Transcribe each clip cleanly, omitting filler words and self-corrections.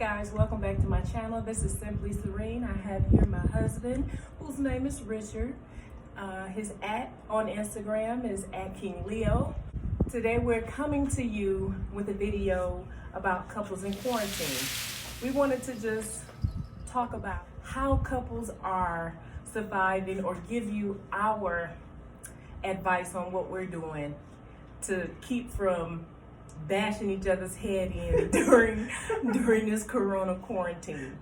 guys, welcome back to my channel. This is Simply Serene. I have here my husband, whose name is Richard. His on Instagram is @KingLeo. Today we're coming to you with a video about couples in quarantine. We wanted to just talk about how couples are surviving or give you our advice on what we're doing to keep from bashing each other's head in during this corona quarantine.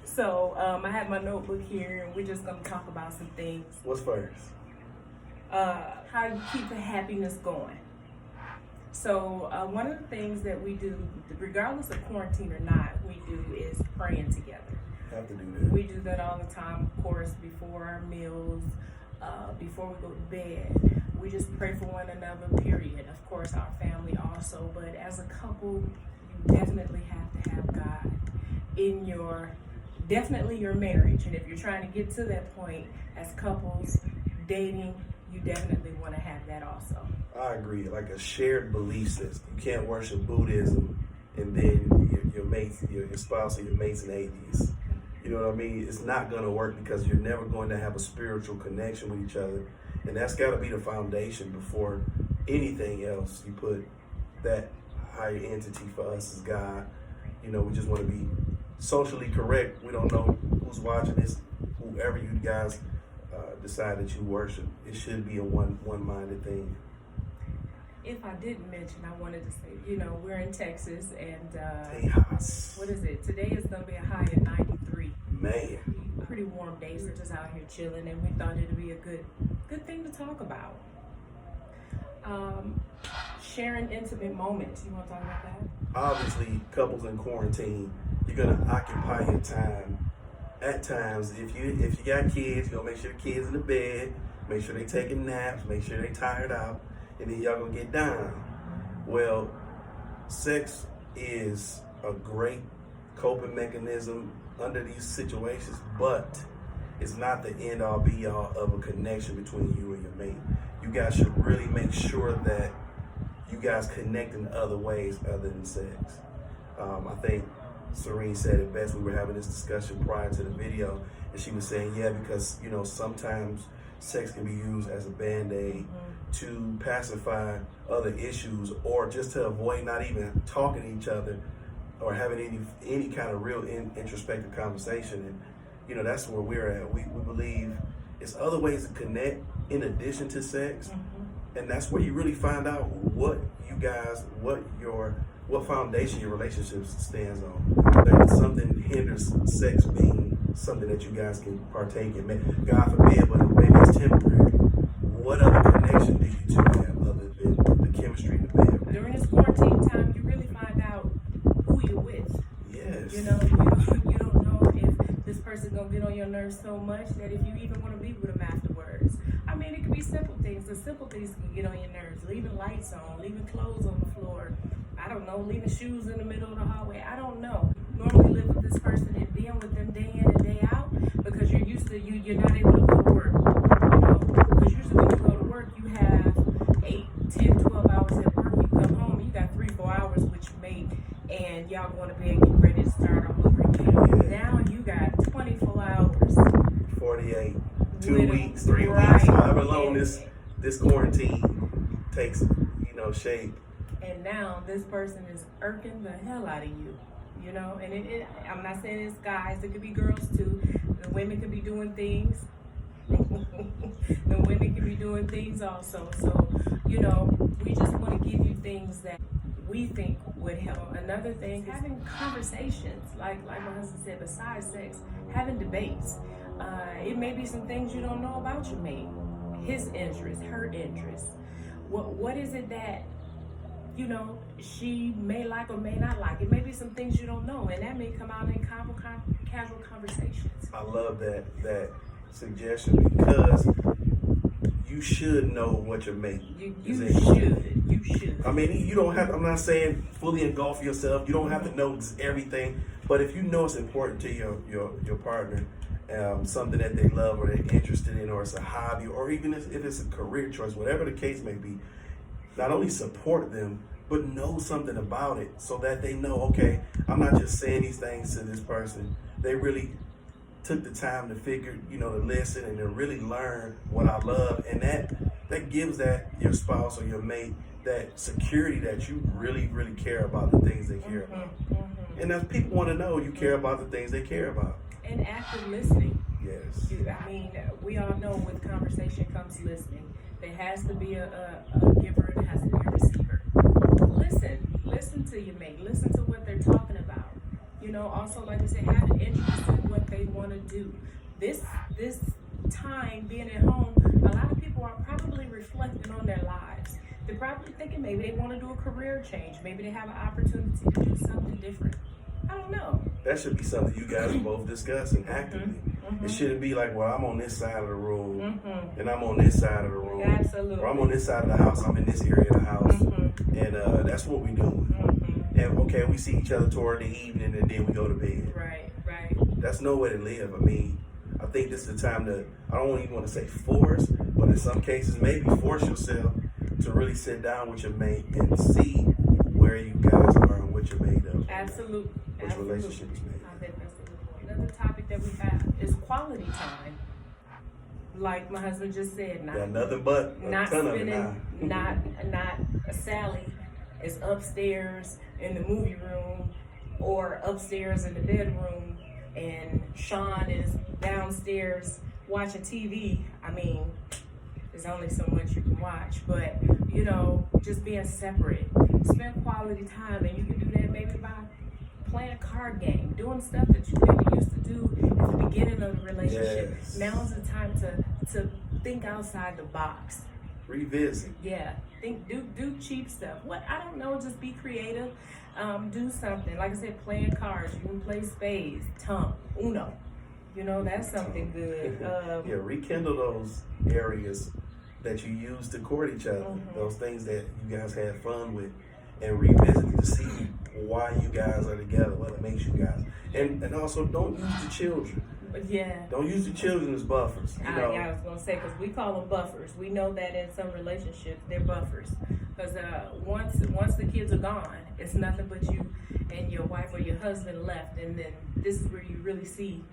So I have my notebook here and we're just going to talk about some things. What's first? How you keep the happiness going. So one of the things that we do, regardless of quarantine or not, we do is praying together. Have to do that. We do that all the time, of course, before our meals, before we go to bed. We just pray for one another, period. Of course, our family also, but as a couple, you definitely have to have God in your marriage. And if you're trying to get to that point as couples, dating, you definitely want to have that also. I agree, like a shared belief system. You can't worship Buddhism and then your mates, your spouse or your mates and atheists. You know what I mean? It's not going to work because you're never going to have a spiritual connection with each other. And that's got to be the foundation before anything else. You put that higher entity for us as God. You know, we just want to be socially correct. We don't know who's watching this. Whoever you guys decide that you worship, it should be a one-minded thing. If I didn't mention, I wanted to say, you know, we're in Texas and Tejas. what is it? Today is going to be a high of 93. Man. Pretty warm day, so we're just out here chilling, and we thought it'd be a good thing to talk about. Sharing intimate moments. You want to talk about that? Obviously, couples in quarantine, you're gonna occupy your time. At times, if you got kids, you're gonna make sure the kids in the bed, make sure they taking naps, make sure they tired out, and then y'all gonna get down. Well, sex is a great coping mechanism under these situations, but it's not the end all be all of a connection between you and your mate. You guys should really make sure that you guys connect in other ways other than sex. I think Serene said it best. We were having this discussion prior to the video, and she was saying, yeah, because you know sometimes sex can be used as a band-aid to pacify other issues, or just to avoid not even talking to each other or having any kind of real introspective conversation. And you know, that's where we're at. We believe it's other ways to connect in addition to sex. And that's where you really find out what foundation your relationship stands on. That something hinders sex being something that you guys can partake in. God forbid, but maybe it's temporary. What other connection do you two have other than the chemistry in the bed? During this quarantine time, you really find out who you're with. Yes. You know, you don't know if this person's gonna get on your nerves so much that if you even want to be with them afterwards. I mean, it could be simple things. The simple things can get on your nerves. Leaving lights on, leaving clothes on the floor. I don't know, leaving shoes in the middle of the hallway. I don't know. Normally live with this person and being with them day in and day out because you're used to you're not able to go to work. You know, because usually when you go to work, you have 8, 10, 12 hours at work. You come home, you got 3-4 hours with your mate, and y'all going to bed getting ready to start all over again. Now you got 24 hours. 48, 2 weeks, 3 weeks, however long this quarantine takes, you know, shape. And now this person is irking the hell out of you, you know. And I'm not saying it's guys; it could be girls too. The women could be doing things. The women can be doing things also. So, you know, we just want to give you things that we think would help. Another thing, having conversations, like my husband said, besides sex, having debates. It may be some things you don't know about your mate, his interests, her interests. What is it that, you know, she may like or may not like? It may be some things you don't know, and that may come out in casual conversations. I love that suggestion because you should know what your mate is into. You should. I mean, you don't have. I'm not saying fully engulf yourself. You don't have to know everything, but if you know it's important to your partner, something that they love or they're interested in, or it's a hobby, or even if it's a career choice, whatever the case may be, not only support them, but know something about it so that they know, okay, I'm not just saying these things to this person. They really took the time to figure, to listen and to really learn what I love. And that gives that your spouse or your mate that security that you really, really care about the things they care about. And as people want to know, you care about the things they care about. And active listening. Yes. I mean, we all know with conversation comes listening. There has to be a giver and there has to be a receiver. Listen to your mate. Listen to what they're talking about. Also, like I said, have an interest in what they want to do. This time being at home, a lot of people are probably reflecting on their lives. They're probably thinking maybe they want to do a career change. Maybe they have an opportunity to do something different. I don't know. That should be something you guys both discussing actively. It shouldn't be like, well, I'm on this side of the room and I'm on this side of the room. Absolutely. Or I'm on this side of the house, I'm in this area of the house. And that's what we do. And okay, we see each other toward the evening and then we go to bed. Right. That's no way to live. I mean, I think this is the time to, I don't even want to say force, but in some cases, maybe force yourself to really sit down with your mate and see where you guys are and what you're made of. Absolutely. Which relationship is made. I think that's a good one. Another topic that we have is quality time. Like my husband just said, nothing but a not ton spending, of it now. not Sally is upstairs in the movie room or upstairs in the bedroom, and Sean is downstairs watching TV. I mean, there's only so much you can watch, but just being separate, spend quality time, and you can do that maybe by playing a card game, doing stuff that you maybe used to do at the beginning of the relationship. Yes. Now's the time to think outside the box. Revisit. Yeah, do cheap stuff. I don't know, just be creative. Do something. Like I said, playing cards. You can play spades, Uno. That's something good. Rekindle those areas that you used to court each other. Those things that you guys had fun with, and revisit to see why you guys are together, what it makes you guys. And also, don't use the children. Yeah. Don't use the children as buffers. I was going to say, because we call them buffers. We know that in some relationships, they're buffers. Because once the kids are gone, it's nothing but you and your wife or your husband left. And then this is where you really see.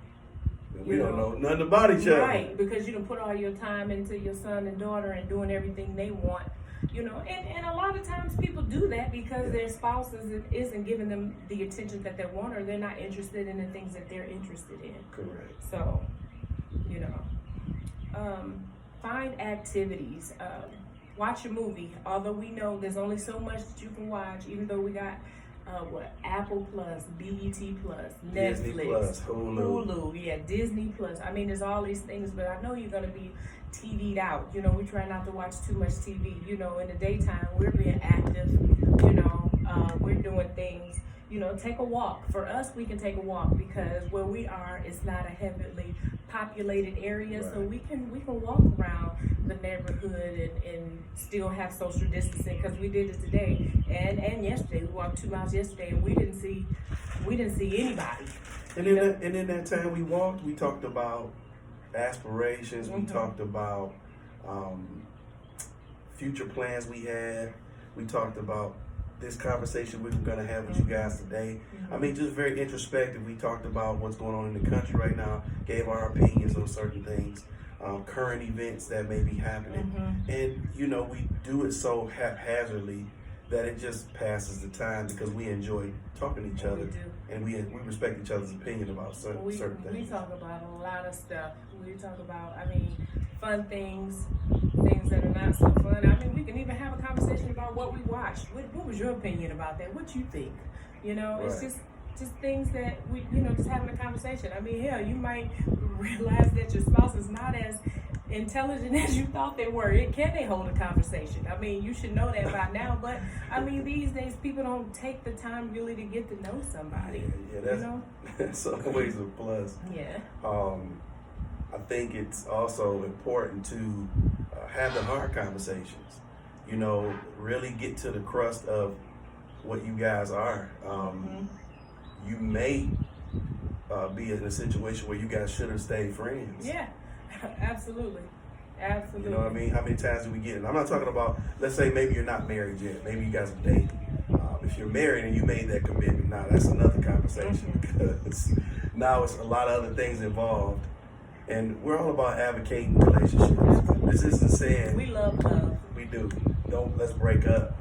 We don't know nothing about each other. Right, because you don't put all your time into your son and daughter and doing everything they want. And a lot of times people do that because their spouse isn't giving them the attention that they want, or they're not interested in the things that they're interested in. Correct. So, find activities. Watch a movie. Although we know there's only so much that you can watch, even though we got Apple Plus, BET Plus, Netflix, Disney Plus, Hulu, Disney Plus. I mean, there's all these things, but I know you're gonna be TV'd out. We try not to watch too much TV. In the daytime, we're being active. We're doing things. Take a walk. For us, we can take a walk because where we are, it's not a heavily populated area, right. So we can walk around the neighborhood and still have social distancing, because we did it today and yesterday. We walked 2 miles yesterday and we didn't see anybody. And in that time we walked, we talked about aspirations. We talked about future plans we had. We talked about this conversation we were going to have with you guys today. I mean, just very introspective. We talked about what's going on in the country right now, gave our opinions on certain things, current events that may be happening. And, we do it so haphazardly that it just passes the time because we enjoy talking to each other. And we respect each other's opinion about certain things. We talk about a lot of stuff. We talk about, fun things that are not so fun. We can even have a conversation about what we watched. What was your opinion about that? What you think? It's Right. just things that we, just having a conversation. Hell, you might realize that your spouse is not as intelligent as you thought they were. Can they hold a conversation? You should know that by now. But these days people don't take the time really to get to know somebody. That's always a plus. Yeah. I think it's also important to have the hard conversations. Really get to the crust of what you guys are. You may be in a situation where you guys should have stayed friends. Yeah, absolutely. You know what I mean? How many times do we get it? I'm not talking about, let's say maybe you're not married yet. Maybe you guys are dating. if you're married and you made that commitment, now that's another conversation because now it's a lot of other things involved. And we're all about advocating relationships. This isn't saying We love love. we do. Let's break up.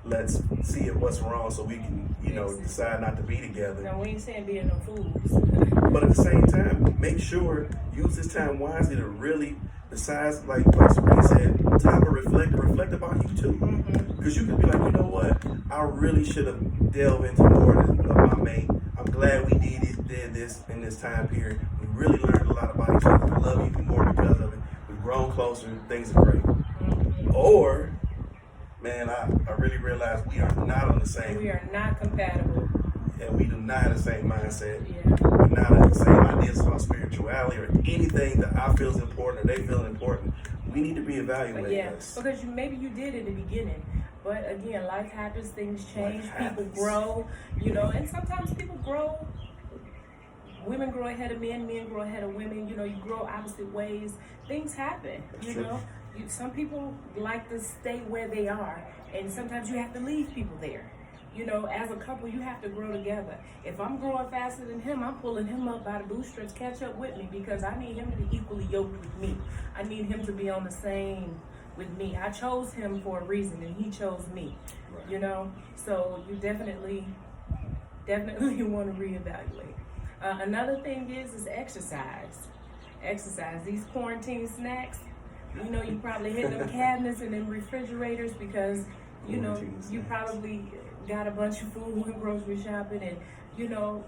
Let's see what's wrong so we can, decide not to be together. Now, we ain't saying being no fools. But at the same time, make sure, use this time wisely to really, besides, like Serene said, time to reflect about you too. Because you could be like, you know what, I really should have delved into more of my mate. I'm glad we did this in this time period. We really learned a lot about each other. I love you even more because of it. We've grown closer. Things are great. Or, man, I really realized we are not on the same. We are not compatible. And we do not have the same mindset. Yeah. We're not have the same ideas about spirituality or anything that I feel is important or they feel important. We need to reevaluate this. Because maybe you did in the beginning. But again, life happens, things change, Life people happens. grow, and sometimes people grow. Women grow ahead of men grow ahead of women, you grow opposite ways. Things happen, That's true. Some people like to stay where they are, and sometimes you have to leave people there. As a couple, you have to grow together. If I'm growing faster than him, I'm pulling him up by the bootstraps, catch up with me, because I need him to be equally yoked with me. I need him to be on the same with me. I chose him for a reason, and he chose me. Right. So you definitely want to reevaluate. Another thing is exercise. Exercise. These quarantine snacks, you probably hit them cabinets and them refrigerators because, you probably got a bunch of food when grocery shopping, and, you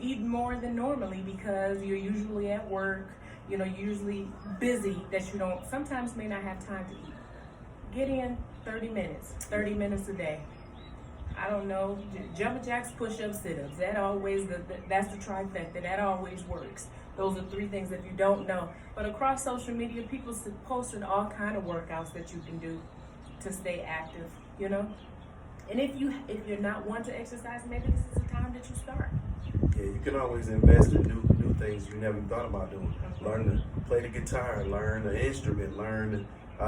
eat more than normally because you're usually at work, you're usually busy that you sometimes may not have time to eat. Get in 30 minutes a day. I don't know, jumping jacks, push-ups, sit-ups. That's the trifecta. That always works. Those are 3 things if you don't know. But across social media, people posting all kind of workouts that you can do to stay active, And if you're not one to exercise, maybe this is the time that you start. Yeah, you can always invest in new things you never thought about doing. Learn to play the guitar, learn an instrument, learn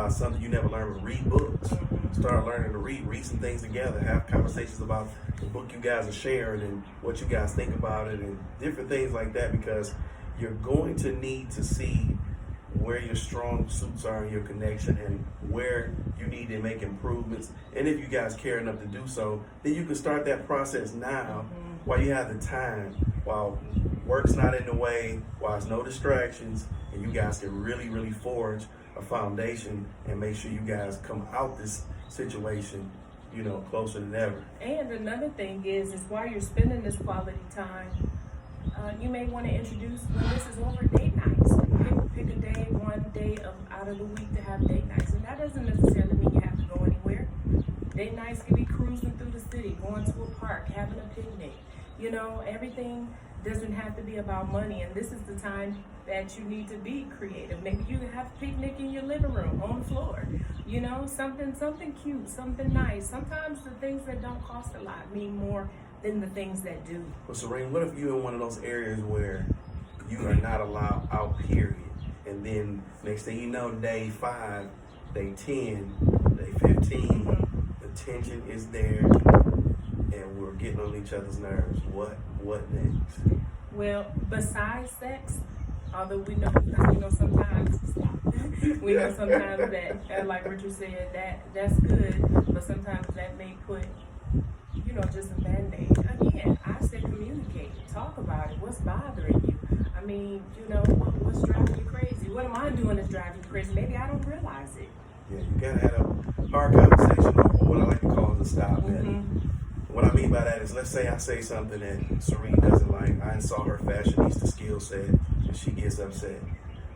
something you never learned, but read books. Start learning to read some things together, have conversations about the book you guys are sharing and what you guys think about it and different things like that, because you're going to need to see where your strong suits are in your connection and where you need to make improvements. And if you guys care enough to do so, then you can start that process now while you have the time, while work's not in the way, while there's no distractions, and you guys can really, really forge a foundation and make sure you guys come out this situation, closer than ever. And another thing is while you're spending this quality time, you may want to introduce, when this is over, date nights. Pick a day, one day out of the week to have date nights. And that doesn't necessarily mean you have to go anywhere. Date nights can be cruising through the city, going to a park, having a picnic. Everything doesn't have to be about money. And this is the time that you need to be creative. Maybe you have a picnic in your living room, on the floor. Something cute, something nice. Sometimes the things that don't cost a lot mean more than the things that do. Well, Serene, what if you're in one of those areas where you are not allowed out, period? And then next thing you know, day 5, day 10, day 15, the tension is there and we're getting on each other's nerves. What next? Well, besides sex, although we know sometimes we know sometimes that, like Richard said, that's good, but sometimes that may put, just a band-aid. Again, I said communicate, talk about it. What's bothering you? I mean, what's driving you crazy? What am I doing that's driving you crazy? Maybe I don't realize it. Yeah, you gotta have a hard conversation, or what I like to call is a stop. What I mean by that is, let's say I say something that Serene doesn't like. I saw her fashionista skill set, and she gets upset.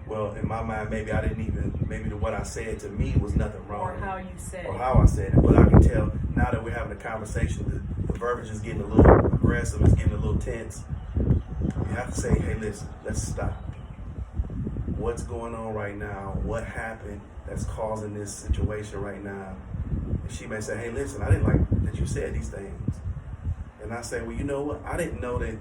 Well, in my mind, maybe what I said to me was nothing wrong. Or how you said it. Or how I said it. But I can tell now that we're having a conversation, the verbiage is getting a little aggressive, it's getting a little tense. You have to say, hey, listen, let's stop. What's going on right now? What happened that's causing this situation right now? And she may say, hey, listen, I didn't like that you said these things. And I say, well, you know what? I didn't know that.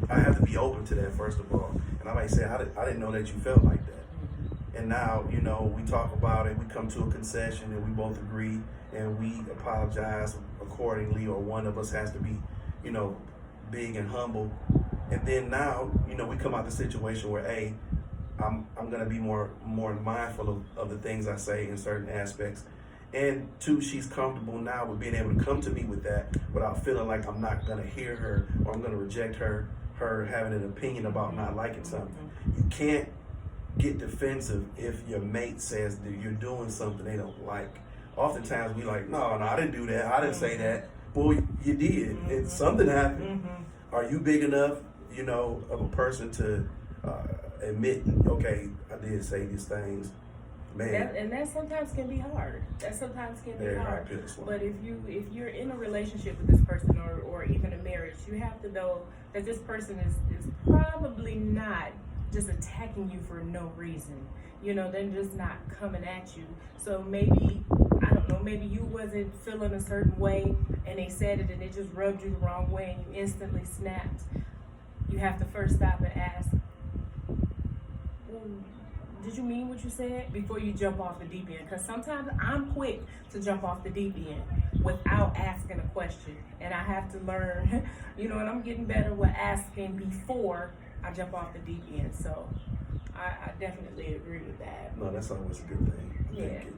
I have to be open to that, first of all. And I might say, I didn't know that you felt like that. And now, you know, we talk about it, we come to a concession and we both agree and we apologize accordingly, or one of us has to be, you know, big and humble. And then now, you know, we come out the situation where, hey, I'm gonna be more mindful of the things I say in certain aspects. And two, she's comfortable now with being able to come to me with that without feeling like I'm not gonna hear her or I'm gonna reject her having an opinion about not liking something. You can't get defensive if your mate says that you're doing something they don't like. Oftentimes we like, no, I didn't do that. I didn't say that. Well, you did. And something happened. Are you big enough, you know, of a person to admit, okay, I did say these things, man. That sometimes can be hard. That sometimes can be Very hard. hard. But if you're in a relationship with this person, or even a marriage, you have to know that this person is probably not just attacking you for no reason. You know, they're just not coming at you. So maybe, I don't know, maybe you wasn't feeling a certain way and they said it and it just rubbed you the wrong way and you instantly snapped. You have to first stop and ask, well, did you mean what you said? Before you jump off the deep end. Because sometimes I'm quick to jump off the deep end without asking a question. And I have to learn, you know, and I'm getting better with asking before I jump off the deep end. So I definitely agree with that. No, that's always a good thing. I think it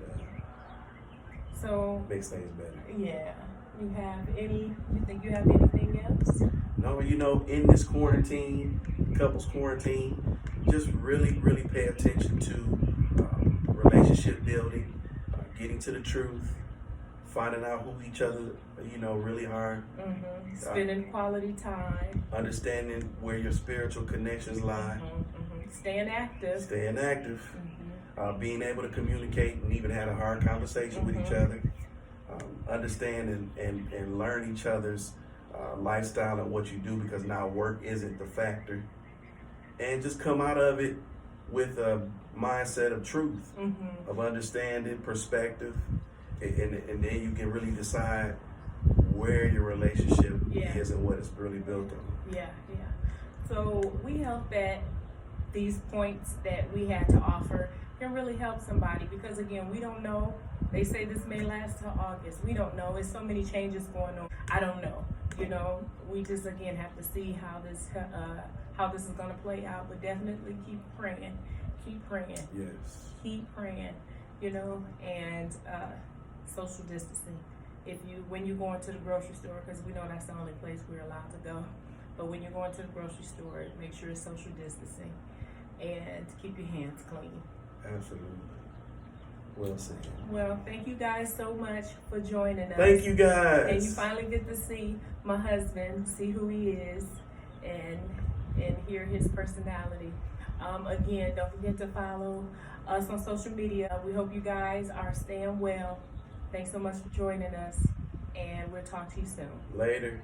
So makes things better. yeah. You think you have anything else? No, you know, in this quarantine, couples quarantine, just really, really pay attention to relationship building, getting to the truth, finding out who each other, you know, really are. Spending quality time. Understanding where your spiritual connections lie. Staying active. Staying active. Being able to communicate and even have a hard conversation with each other. Understand and learn each other's lifestyle and what you do, because now work isn't the factor. And just come out of it with a mindset of truth, of understanding, perspective, and then you can really decide where your relationship is and what it's really built on. Yeah. So we hope that these points that we had to offer can really help somebody, because again, we don't know. They say this may last till August. We don't know. There's so many changes going on. I don't know. You know, we just again have to see how this is going to play out. But definitely keep praying. Keep praying. Yes. Keep praying. You know, and social distancing. When you're going to the grocery store, because we know that's the only place we're allowed to go. But when you're going to the grocery store, make sure it's social distancing, and keep your hands clean. Absolutely. Well said. Well, thank you guys so much for joining us. Thank you guys. And you finally get to see my husband, see who he is, and hear his personality. Again, don't forget to follow us on social media. We hope you guys are staying well. Thanks so much for joining us, and we'll talk to you soon. Later.